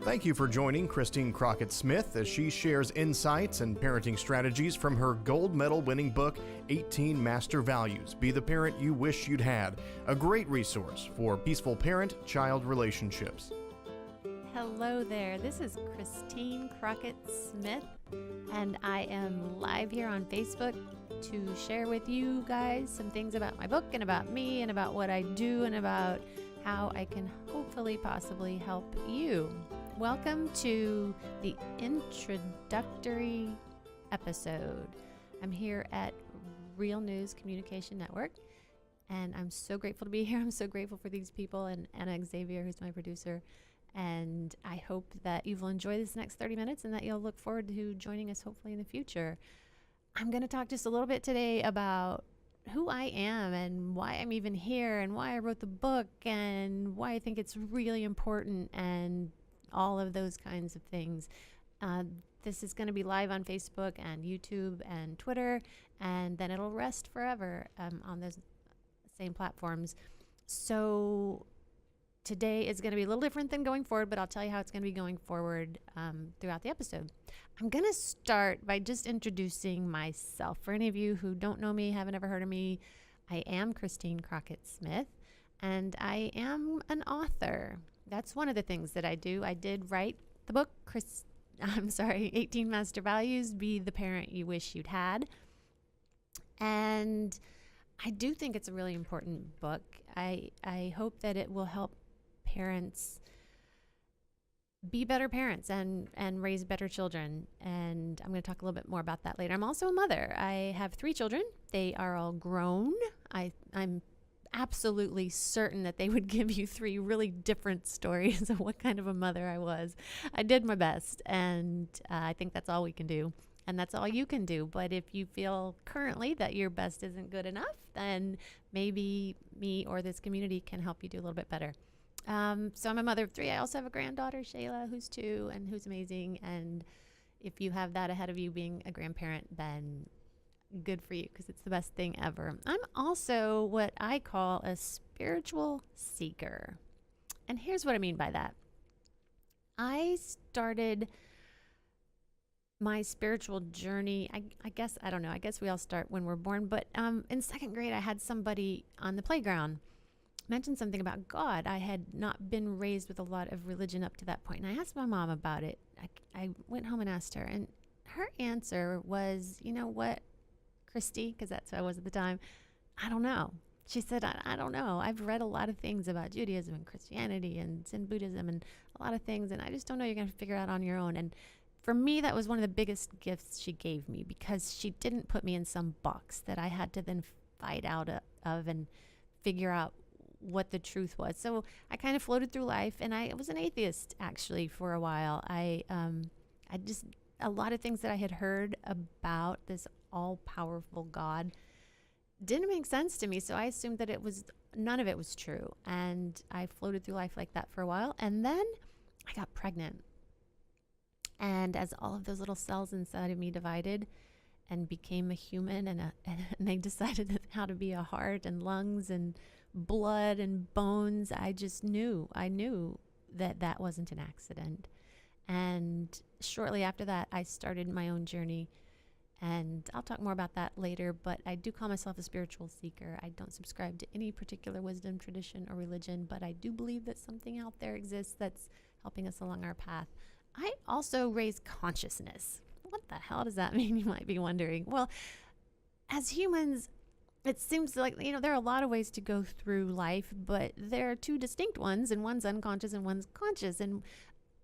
Thank you for joining Christine Crockett Smith as she shares insights and parenting strategies from her gold medal winning book, 18 Master Values, Be the Parent You Wish You'd Had, a great resource for peaceful parent-child relationships. Hello there, this is Christine Crockett Smith, and I am live here on Facebook to share with you guys some things about my book and about me and about what I do and about how I can hopefully possibly help you. Welcome to the introductory episode. I'm here at Real News Communication Network, and I'm so grateful to be here. I'm so grateful for these people and Anna Xavier, who's my producer. And I hope that you will enjoy this next 30 minutes and that you'll look forward to joining us hopefully in the future. I'm going to talk just a little bit today about who I am and why I'm even here and why I wrote the book and why I think it's really important and all of those kinds of things. This is going to be live on Facebook and YouTube and Twitter, and then it'll rest forever on those same platforms. So today is going to be a little different than going forward, but I'll tell you how it's going to be going forward throughout the episode. I'm going to start by just introducing myself. For any of you who don't know me, haven't ever heard of me, I am Christine Crockett Smith, and I am an author. That's one of the things that I do. I did write the book, 18 Master Values, Be the Parent You Wish You'd Had. And I do think it's a really important book. I hope that it will help parents be better parents and raise better children. And I'm going to talk a little bit more about that later. I'm also a mother. I have 3 children. They are all grown. I'm absolutely certain that they would give you 3 really different stories of what kind of a mother I was. I did my best, and I think that's all we can do. And that's all you can do. But if you feel currently that your best isn't good enough, then maybe me or this community can help you do a little bit better. So I'm a mother of 3. I also have a granddaughter, Shayla, who's 2 and who's amazing. And if you have that ahead of you being a grandparent, then good for you, because it's the best thing ever. I'm also what I call a spiritual seeker. And here's what I mean by that. I started my spiritual journey, I guess we all start when we're born, but in 2nd grade, I had somebody on the playground mention something about God. I had not been raised with a lot of religion up to that point, and I asked my mom about it. I went home and asked her, and her answer was, you know what, Christy, because that's who I was at the time, I don't know. She said, I don't know. I've read a lot of things about Judaism and Christianity and Zen Buddhism and a lot of things, and I just don't know. You're going to figure it out on your own. And for me, that was one of the biggest gifts she gave me, because she didn't put me in some box that I had to then fight out of and figure out what the truth was. So I kind of floated through life, and I was an atheist actually for a while. I just, a lot of things that I had heard about this all-powerful God didn't make sense to me. So I assumed that none of it was true. And I floated through life like that for a while. And then I got pregnant. And as all of those little cells inside of me divided and became a human, and they decided how to be a heart and lungs and blood and bones, I knew that wasn't an accident. And shortly after that, I started my own journey. And I'll talk more about that later, but I do call myself a spiritual seeker. I don't subscribe to any particular wisdom, tradition, or religion, but I do believe that something out there exists that's helping us along our path. I also raise consciousness. What the hell does that mean, you might be wondering? Well, as humans, it seems like, there are a lot of ways to go through life, but there are 2 distinct ones, and one's unconscious and one's conscious. And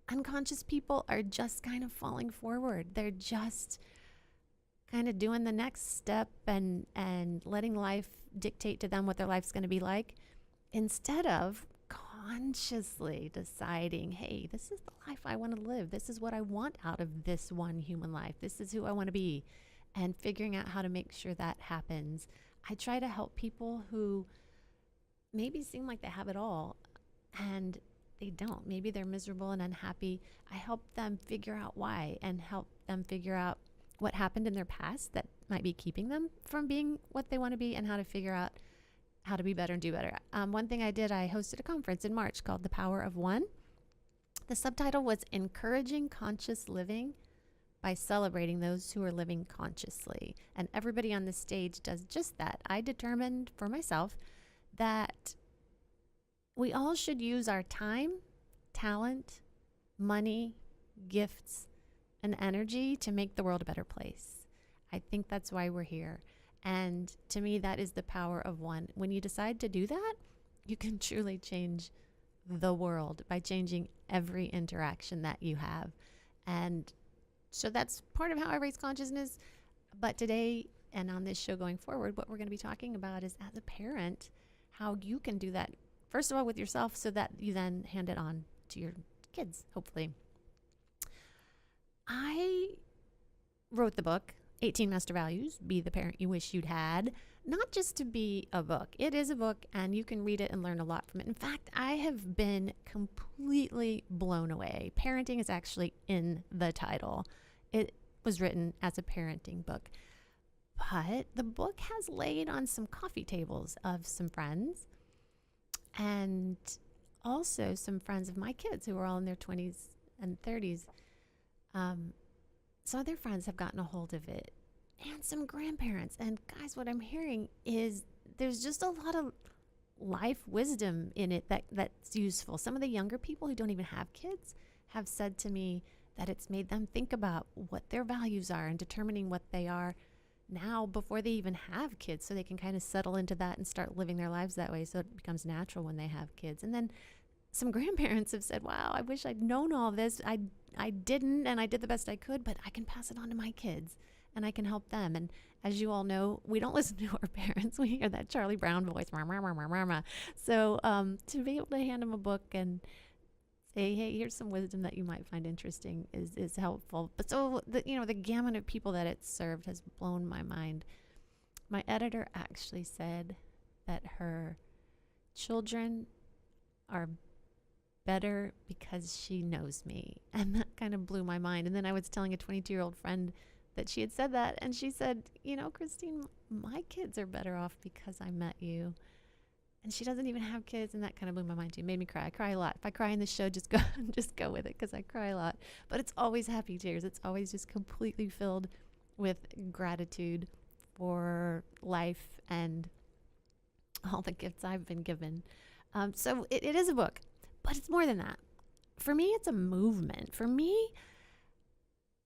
unconscious people are just kind of falling forward. They're just kind of doing the next step and letting life dictate to them what their life's going to be like, instead of consciously deciding, hey, this is the life I want to live. This is what I want out of this one human life. This is who I want to be, and figuring out how to make sure that happens. I try to help people who maybe seem like they have it all and they don't. Maybe they're miserable and unhappy. I help them figure out why, and help them figure out what happened in their past that might be keeping them from being what they want to be, and how to figure out how to be better and do better. One thing I did, I hosted a conference in March called The Power of One. The subtitle was Encouraging Conscious Living by Celebrating Those Who Are Living Consciously. And everybody on the stage does just that. I determined for myself that we all should use our time, talent, money, gifts, and energy to make the world a better place. I think that's why we're here. And to me, that is the power of one. When you decide to do that, you can truly change the world by changing every interaction that you have. And so that's part of how I raise consciousness. But today and on this show going forward, what we're going to be talking about is, as a parent, how you can do that, first of all, with yourself, so that you then hand it on to your kids, hopefully. I wrote the book, 18 Master Values, Be the Parent You Wish You'd Had, not just to be a book. It is a book, and you can read it and learn a lot from it. In fact, I have been completely blown away. Parenting is actually in the title. It was written as a parenting book. But the book has laid on some coffee tables of some friends, and also some friends of my kids who are all in their 20s and 30s. Some of their friends have gotten a hold of it, and some grandparents. And guys, what I'm hearing is there's just a lot of life wisdom in it that's useful. Some of the younger people who don't even have kids have said to me that it's made them think about what their values are and determining what they are now before they even have kids, so they can kind of settle into that and start living their lives that way, so it becomes natural when they have kids. And then some grandparents have said, wow, I wish I'd known all this. I didn't, and I did the best I could, but I can pass it on to my kids and I can help them. And as you all know, we don't listen to our parents. We hear that Charlie Brown voice. Rah, rah, rah, rah, rah, rah. So to be able to hand them a book and say, hey, here's some wisdom that you might find interesting is helpful. But so the gamut of people that it served has blown my mind. My editor actually said that her children are better because she knows me. And that kind of blew my mind. And then I was telling a 22-year-old friend that she had said that. And she said, Christine, my kids are better off because I met you. And she doesn't even have kids. And that kind of blew my mind too. Made me cry. I cry a lot. If I cry in the show, just go with it, because I cry a lot. But it's always happy tears. It's always just completely filled with gratitude for life and all the gifts I've been given. So it is a book. But it's more than that. For me, it's a movement. For me,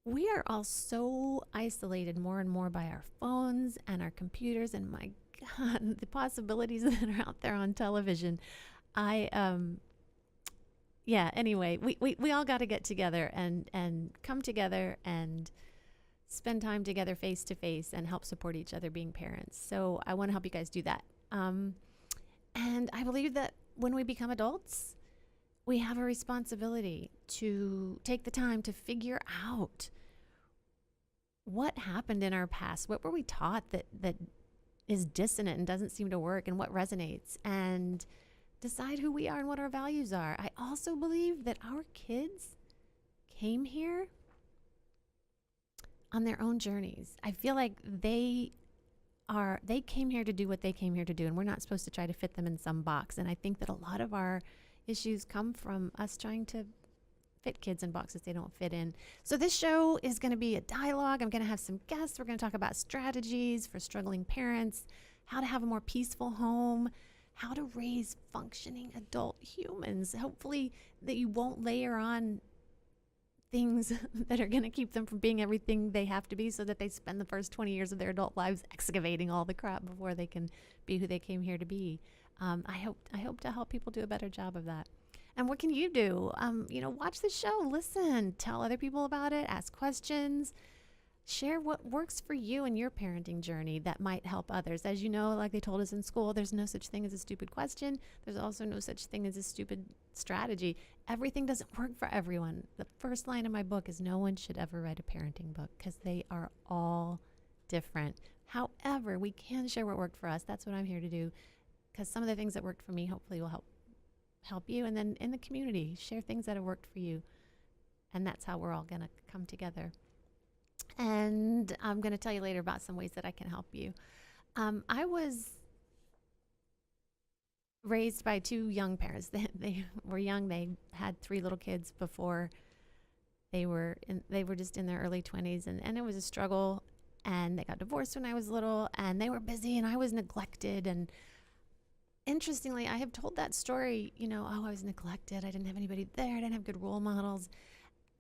we are all so isolated more and more by our phones and our computers. And my God, the possibilities that are out there on television. Anyway, we all got to get together and come together and spend time together face to face and help support each other being parents. So I want to help you guys do that. And I believe that when we become adults, we have a responsibility to take the time to figure out what happened in our past. What were we taught that is dissonant and doesn't seem to work, and what resonates, and decide who we are and what our values are. I also believe that our kids came here on their own journeys. I feel like they came here to do what they came here to do, and we're not supposed to try to fit them in some box. And I think that a lot of our issues come from us trying to fit kids in boxes they don't fit in. So this show is going to be a dialogue. I'm going to have some guests. We're going to talk about strategies for struggling parents, how to have a more peaceful home, how to raise functioning adult humans. Hopefully that you won't layer on things that are going to keep them from being everything they have to be, so that they spend the first 20 years of their adult lives excavating all the crap before they can be who they came here to be. I hope to help people do a better job of that. And what can you do? Watch the show, listen, tell other people about it, ask questions, share what works for you in your parenting journey that might help others. As you know, like they told us in school, there's no such thing as a stupid question. There's also no such thing as a stupid strategy. Everything doesn't work for everyone. The first line of my book is no one should ever write a parenting book, because they are all different. However, we can share what worked for us. That's what I'm here to do, because some of the things that worked for me hopefully will help you. And then in the community, share things that have worked for you. And that's how we're all going to come together. And I'm going to tell you later about some ways that I can help you. I was raised by two young parents. They were young. They had 3 little kids before they were just in their early 20s, and it was a struggle. And they got divorced when I was little, and they were busy, and I was neglected. And interestingly, I have told that story, I was neglected. I didn't have anybody there. I didn't have good role models.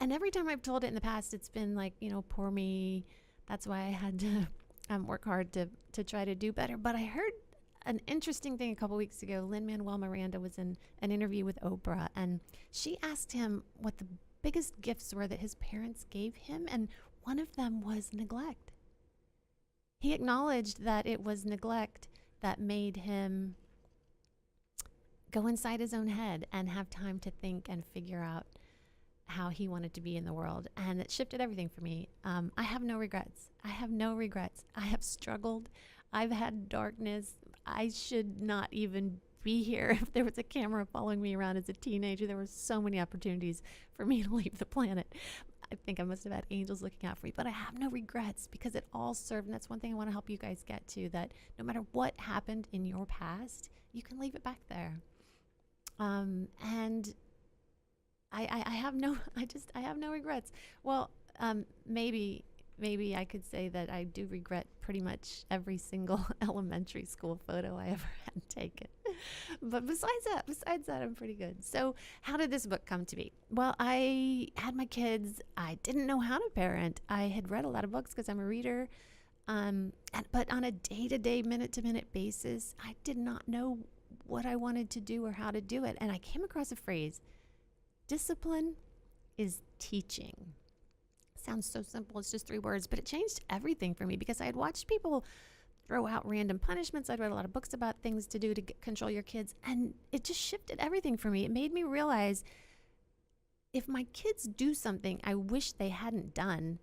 And every time I've told it in the past, it's been like, poor me. That's why I had to work hard to try to do better. But I heard an interesting thing a couple weeks ago. Lin-Manuel Miranda was in an interview with Oprah, and she asked him what the biggest gifts were that his parents gave him, and one of them was neglect. He acknowledged that it was neglect that made him go inside his own head and have time to think and figure out how he wanted to be in the world. And it shifted everything for me. I have no regrets. I have struggled. I've had darkness. I should not even be here if there was a camera following me around as a teenager. There were so many opportunities for me to leave the planet. I think I must have had angels looking out for me, but I have no regrets because it all served. And that's one thing I want to help you guys get to, that no matter what happened in your past, you can leave it back there. And I have no regrets. Well, maybe I could say that I do regret pretty much every single elementary school photo I ever had taken. But besides that, I'm pretty good. So how did this book come to be? Well, I had my kids. I didn't know how to parent. I had read a lot of books because I'm a reader. But on a day-to-day, minute-to-minute basis, I did not know what I wanted to do or how to do it. And I came across a phrase: discipline is teaching. Sounds so simple. It's just 3 words, but it changed everything for me because I had watched people throw out random punishments. I'd read a lot of books about things to do to control your kids, and it just shifted everything for me. It made me realize if my kids do something I wish they hadn't done,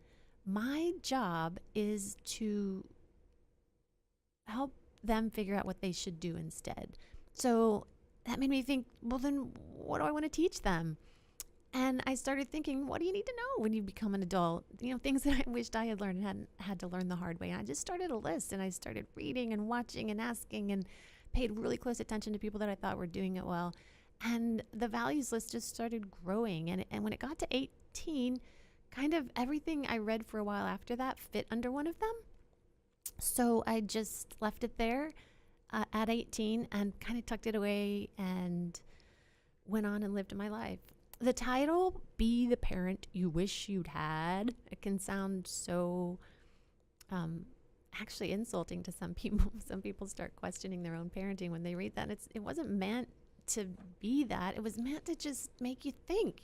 my job is to help them figure out what they should do instead. So that made me think, well, then what do I want to teach them? And I started thinking, what do you need to know when you become an adult? Things that I wished I had learned and hadn't had to learn the hard way. And I just started a list, and I started reading and watching and asking and paid really close attention to people that I thought were doing it well. And the values list just started growing. And when it got to 18, kind of everything I read for a while after that fit under one of them. So I just left it there at 18 and kind of tucked it away and went on and lived my life. The title, Be the Parent You Wish You'd Had, it can sound so actually insulting to some people. Some people start questioning their own parenting when they read that. It wasn't meant to be that. It was meant to just make you think,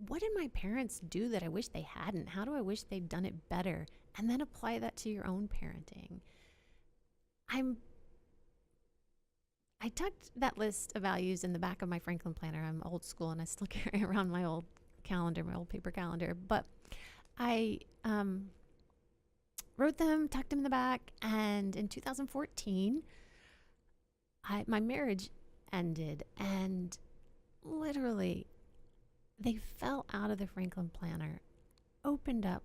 what did my parents do that I wish they hadn't? How do I wish they'd done it better? And then apply that to your own parenting. I tucked that list of values in the back of my Franklin planner. I'm old school, and I still carry around my old calendar, my old paper calendar. But I wrote them, tucked them in the back, and in 2014, my marriage ended, and literally, they fell out of the Franklin planner, opened up,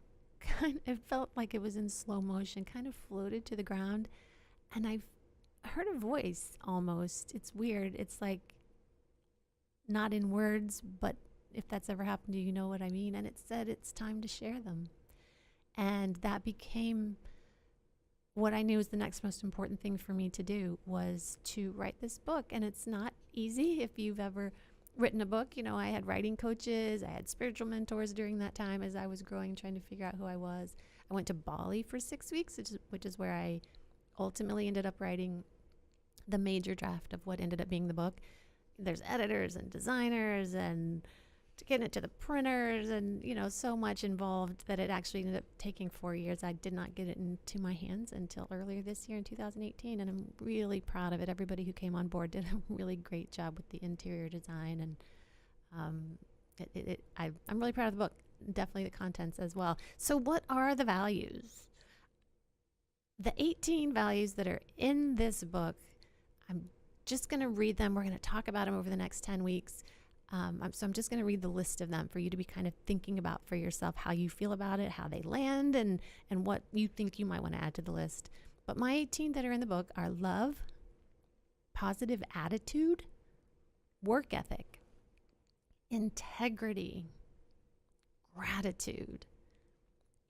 it felt like it was in slow motion, kind of floated to the ground, and I heard a voice almost. It's weird. It's like not in words, but if that's ever happened to you, you know what I mean. And it said it's time to share them. And that became what I knew was the next most important thing for me to do, was to write this book. And it's not easy. If you've ever written a book, I had writing coaches, I had spiritual mentors during that time as I was growing, trying to figure out who I was. I went to Bali for 6 weeks, which is where I ultimately ended up writing the major draft of what ended up being the book. There's editors and designers and to get it to the printers and, so much involved that it actually ended up taking 4 years. I did not get it into my hands until earlier this year in 2018, and I'm really proud of it. Everybody who came on board did a really great job with the interior design, and I'm really proud of the book, definitely the contents as well. So what are the values? The 18 values that are in this book, I'm just going to read them. We're going to talk about them over the next 10 weeks. So I'm just going to read the list of them for you to be kind of thinking about for yourself how you feel about it, how they land, and what you think you might want to add to the list. But my 18 that are in the book are love, positive attitude, work ethic, integrity, gratitude,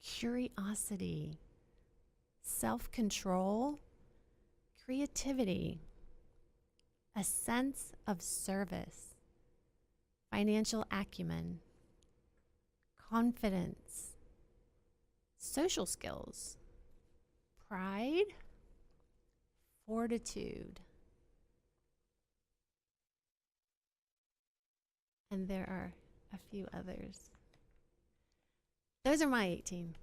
curiosity, self-control, creativity, a sense of service, financial acumen, confidence, social skills, pride, fortitude. And there are a few others. Those are my 18.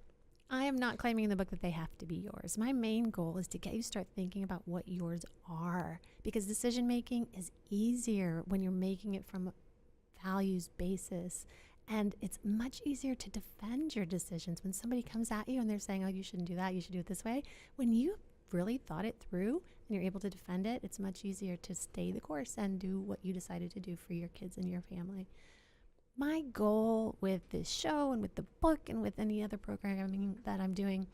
I am not claiming in the book that they have to be yours. My main goal is to get you to start thinking about what yours are, because decision making is easier when you're making it from a values basis. And it's much easier to defend your decisions when somebody comes at you and they're saying, oh, you shouldn't do that, you should do it this way. When you really thought it through and you're able to defend it, it's much easier to stay the course and do what you decided to do for your kids and your family. My goal with this show and with the book and with any other programming that I'm doing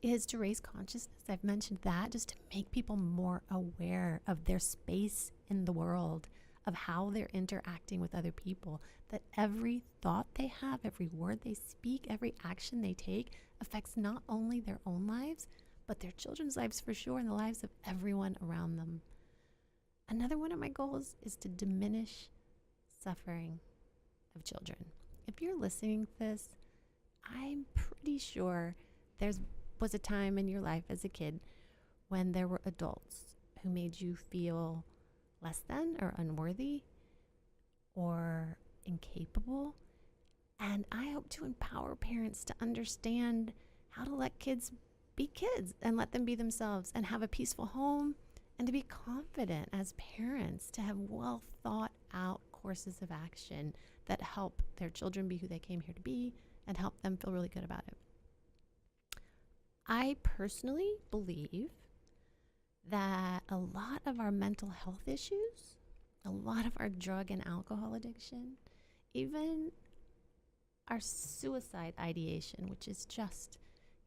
is to raise consciousness. I've mentioned that, just to make people more aware of their space in the world, of how they're interacting with other people, that every thought they have, every word they speak, every action they take affects not only their own lives, but their children's lives for sure, and the lives of everyone around them. Another one of my goals is to diminish suffering of children. If you're listening to this, I'm pretty sure there was a time in your life as a kid when there were adults who made you feel less than or unworthy or incapable. And I hope to empower parents to understand how to let kids be kids and let them be themselves and have a peaceful home, and to be confident as parents, to have well thought out courses of action that help their children be who they came here to be and help them feel really good about it. I personally believe that a lot of our mental health issues, a lot of our drug and alcohol addiction, even our suicide ideation, which is just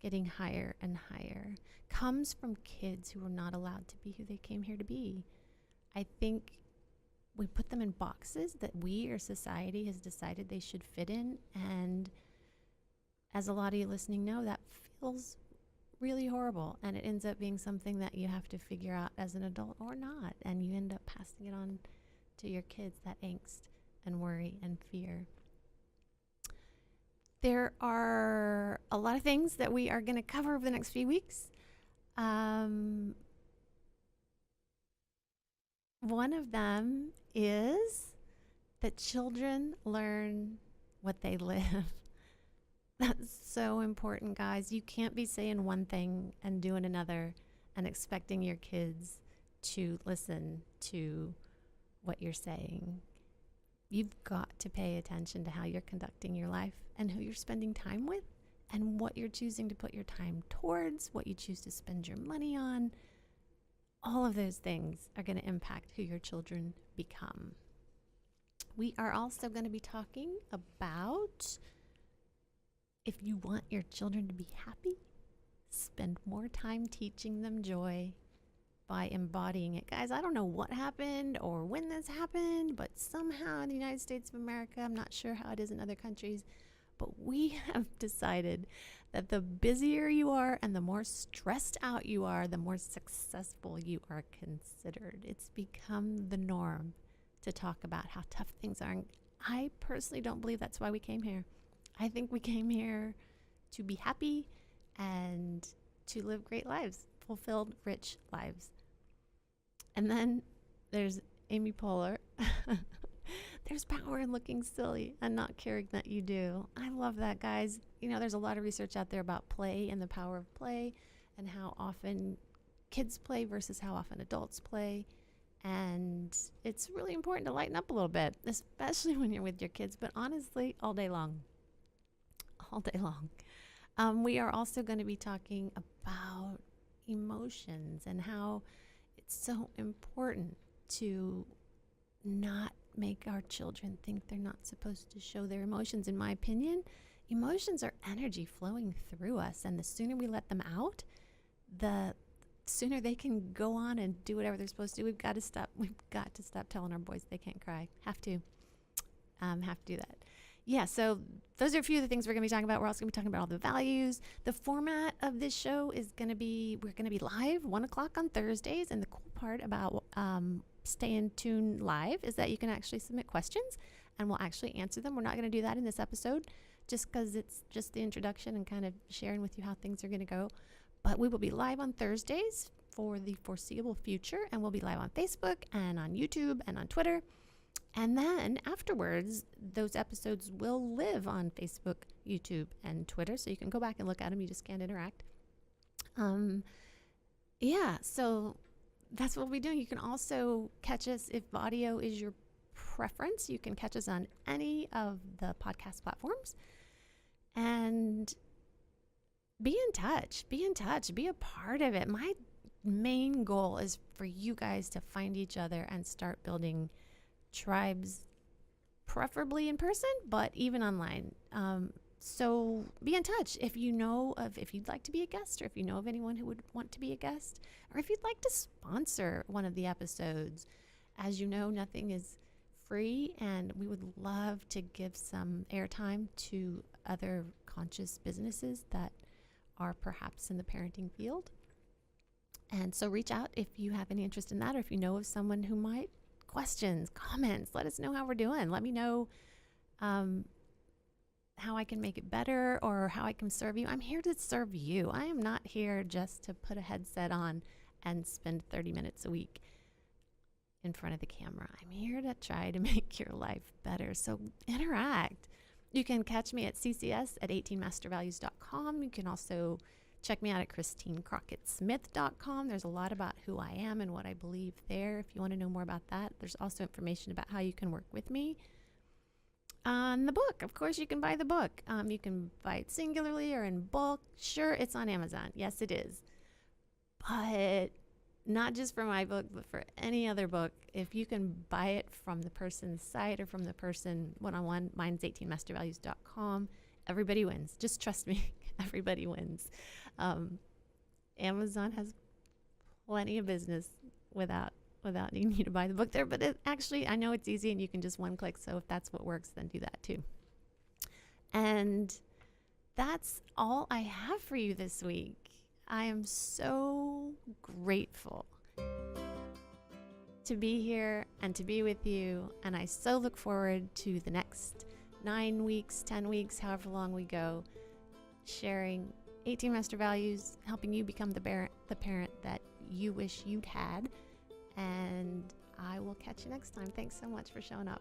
getting higher and higher, comes from kids who are not allowed to be who they came here to be. I think we put them in boxes that we or society has decided they should fit in, and as a lot of you listening know, that feels really horrible, and it ends up being something that you have to figure out as an adult or not, and you end up passing it on to your kids, that angst and worry and fear. There are a lot of things that we are going to cover over the next few weeks. One of them is that children learn what they live. That's so important, guys. You can't be saying one thing and doing another and expecting your kids to listen to what you're saying. You've got to pay attention to how you're conducting your life and who you're spending time with and what you're choosing to put your time towards, what you choose to spend your money on. All of those things are going to impact who your children become. We are also going to be talking about, if you want your children to be happy, spend more time teaching them joy by embodying it. Guys, I don't know what happened or when this happened, but somehow in the United States of America, I'm not sure how it is in other countries, but we have decided that the busier you are and the more stressed out you are, the more successful you are considered. It's become the norm to talk about how tough things are. And I personally don't believe that's why we came here. I think we came here to be happy and to live great lives, fulfilled, rich lives. And then there's Amy Poehler. There's power in looking silly and not caring that you do. I love that, guys. You know, there's a lot of research out there about play and the power of play and how often kids play versus how often adults play. And it's really important to lighten up a little bit, especially when you're with your kids, but honestly, all day long. All day long. We are also going to be talking about emotions and how it's so important to not make our children think they're not supposed to show their emotions. In my opinion, emotions are energy flowing through us, and the sooner we let them out, the sooner they can go on and do whatever they're supposed to do. We've got to stop telling our boys they can't cry. Have to do that. Yeah, so those are a few of the things we're going to be talking about. We're also going to be talking about all the values. The format of this show is going to be, we're going to be live 1 o'clock on Thursdays. And the cool part about staying tuned live is that you can actually submit questions and we'll actually answer them. We're not going to do that in this episode just because it's just the introduction and kind of sharing with you how things are going to go. But we will be live on Thursdays for the foreseeable future, and we'll be live on Facebook and on YouTube and on Twitter. And then afterwards, those episodes will live on Facebook, YouTube, and Twitter, so you can go back and look at them. You just can't interact. Yeah, so that's what we'll be doing. You can also catch us if audio is your preference. You can catch us on any of the podcast platforms. And be in touch, be a part of it. My main goal is for you guys to find each other and start building tribes, preferably in person, but even online. So be in touch if you'd like to be a guest, or if you know of anyone who would want to be a guest, or if you'd like to sponsor one of the episodes. As you know, nothing is free, and we would love to give some airtime to other conscious businesses that are perhaps in the parenting field. And so reach out if you have any interest in that, or if you know of someone who might. Questions, comments, let us know how we're doing. Let me know how I can make it better or how I can serve you. I'm here to serve you. I am not here just to put a headset on and spend 30 minutes a week in front of the camera. I'm here to try to make your life better. So interact. You can catch me at CCS at 18mastervalues.com. You can also check me out at ChristineCrockettSmith.com. There's a lot about who I am and what I believe there. If you want to know more about that, there's also information about how you can work with me. The book, of course, you can buy the book. You can buy it singularly or in bulk. Sure, it's on Amazon. Yes, it is. But not just for my book, but for any other book. If you can buy it from the person's site or from the person one-on-one, mine's 18mastervalues.com. Everybody wins. Just trust me. Everybody wins. Amazon has plenty of business without needing you to buy the book there. But actually, I know it's easy and you can just one click. So if that's what works, then do that too. And that's all I have for you this week. I am so grateful to be here and to be with you. And I so look forward to the next 9 weeks, 10 weeks, however long we go, sharing 18 Master Values, helping you become the parent that you wish you'd had. And I will catch you next time. Thanks so much for showing up.